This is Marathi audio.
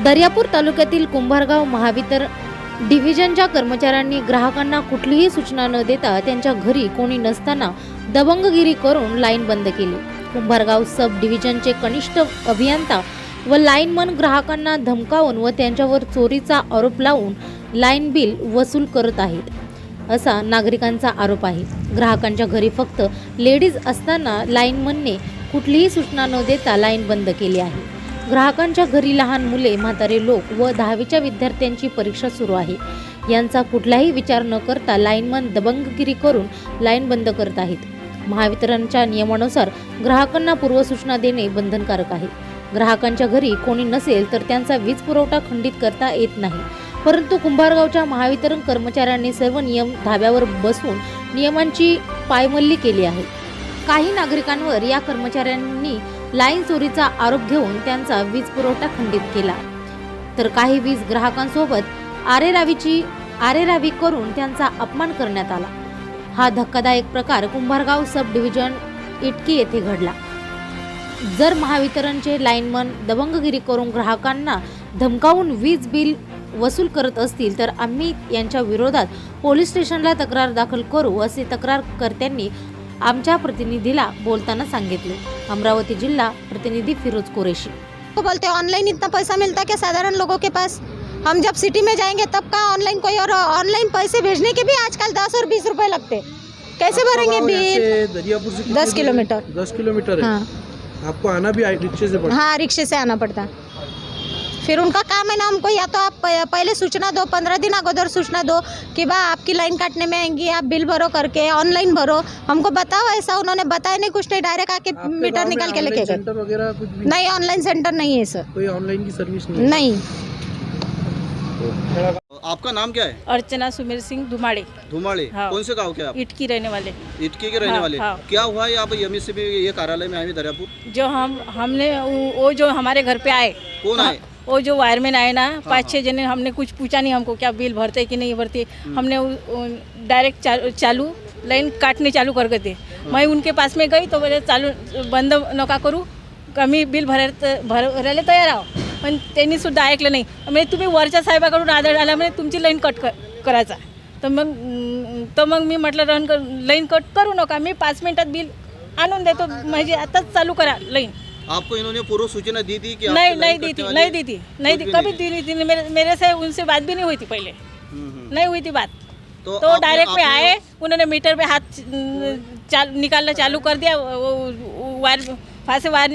दर्यापूर तालुक्यातील कुंभारगाव महावितर डिव्हिजनच्या कर्मचाऱ्यांनी ग्राहकांना कुठलीही सूचना न देता त्यांच्या घरी कोणी नसताना दबंगगिरी करून लाईन बंद केली। कुंभारगाव सब डिव्हिजनचे कनिष्ठ अभियंता व लाईनमन ग्राहकांना धमकावून व त्यांच्यावर चोरीचा आरोप लावून लाईन बिल वसूल करत आहेत असा नागरिकांचा आरोप आहे। ग्राहकांच्या घरी फक्त लेडीज असताना लाईनमनने कुठलीही सूचना न देता लाईन बंद केली आहे। ग्राहकांच्या घरी लहान मुले, म्हातारे लोक व 10वीच्या विद्यार्थ्यांची परीक्षा सुरू आहे। यांचा कुठलाही विचार न करता लाईनमन दबंगगिरी करून लाईन बंद करत आहेत। महावितरणच्या नियमानुसार ग्राहकांना पूर्वसूचना देणे बंधनकारक आहे। ग्राहकांच्या घरी कोणी नसेल तर त्यांचा वीज पुरवठा खंडित करता येत नाही, परंतु कुंभारगावच्या महावितरण कर्मचाऱ्यांनी सर्व नियम धाब्यावर बसवून नियमांची पायमल्ली केली आहे। काही नागरिकांवर या कर्मचाऱ्यांनी लाईन चोरीचा आरोप घेऊन त्यांचा वीज पुरवठा खंडित केला, तर काही वीज ग्राहकांसोबत आरेरावी करून त्यांचा अपमान करण्यात आला। हा धक्कादायक प्रकार कुंभारगाव सब डिव्हिजन इटकी येथे घडला। जर महावितरणचे लाईनमन दबंगगिरी करून ग्राहकांना धमकावून वीज बिल वसूल करत असतील तर आम्ही यांच्या विरोधात पोलीस स्टेशनला तक्रार दाखल करू, असे तक्रारकर्त्यांनी आमच्या प्रतिनिधीला बोलताना सांगितले। अमरावती जिल्हा प्रतिनिधि फिरोज कुरैशी तो बोलते ऑनलाइन इतना पैसा मिलता है क्या साधारण लोगों के पास? हम जब सिटी में जाएंगे तब का ऑनलाइन कोई, और ऑनलाइन पैसे भेजने के भी आजकल 10 और 20 रुपए लगते, कैसे भरेंगे बिल? दरियापुर से 10 किलोमीटर। 10 किलोमीटर है। हाँ आपको आना भी रिक्शे से पड़ता है? हाँ, रिक्शे से आना पड़ता। फिर उनका काम है ना, हमको या तो आप पहले सूचना दो, 15 दिन अगोदर सूचना दो कि बा आपकी लाइन काटने में आएंगी, आप बिल भरो करके ऑनलाइन भरो, हमको बताओ। ऐसा उन्होंने बताया नहीं, कुछ नहीं, डायरेक्ट आके मीटर निकाल के लेके गए। सेंटर वगैरह कुछ भी नहीं, ऑनलाइन सेंटर नहीं है सर। कोई ऑनलाइन की सर्विस नहीं है? नहीं। आपका नाम क्या है? अर्चना सुमेर सिंह धुमाड़े। धुमाड़े। हाँ। कौन से गांव के आप? इटकी रहने वाले। इटकी के रहने हाँ, वाले। हाँ। क्या हुआ है आप एमएससीबी ये कार्यालय में आए दरियापुर? जो हमने वो जो हमारे घर पे आए, कौन आए? वो जो वायरमैन आए ना, 5-6 जने, हमने कुछ पूछा नहीं हमको क्या बिल भरते कि नहीं भरते। हमने डायरेक्ट चालू लाइन काटने चालू कर गए। मैं उनके पास में गई तो बोले चालू बंद नका करू, कमी बिल भरायला तयार आहो, पण त्यांनी सुद्धा ऐकलं नाही। म्हणजे तुम्ही वरच्या साहेबाकडून आदर आला म्हणजे तुमची लाईन कट करायचा। तर मग मी म्हटलं लाईन कट करू नका, मी 5 मिनिटात बिल आणून देतो, म्हणजे आताच चालू करा लाईन। आपको इन्होंने पूर्व सूचना दी थी कि नहीं दी थी, कभी दी नहीं थी। मेरे से उनसे बात भी नहीं हुई थी पहले, नहीं हुई थी बात। तो डायरेक्ट में आए, उन्होंने मीटर पे हाथ निकालना चालू कर दिया, वायर फासे वायर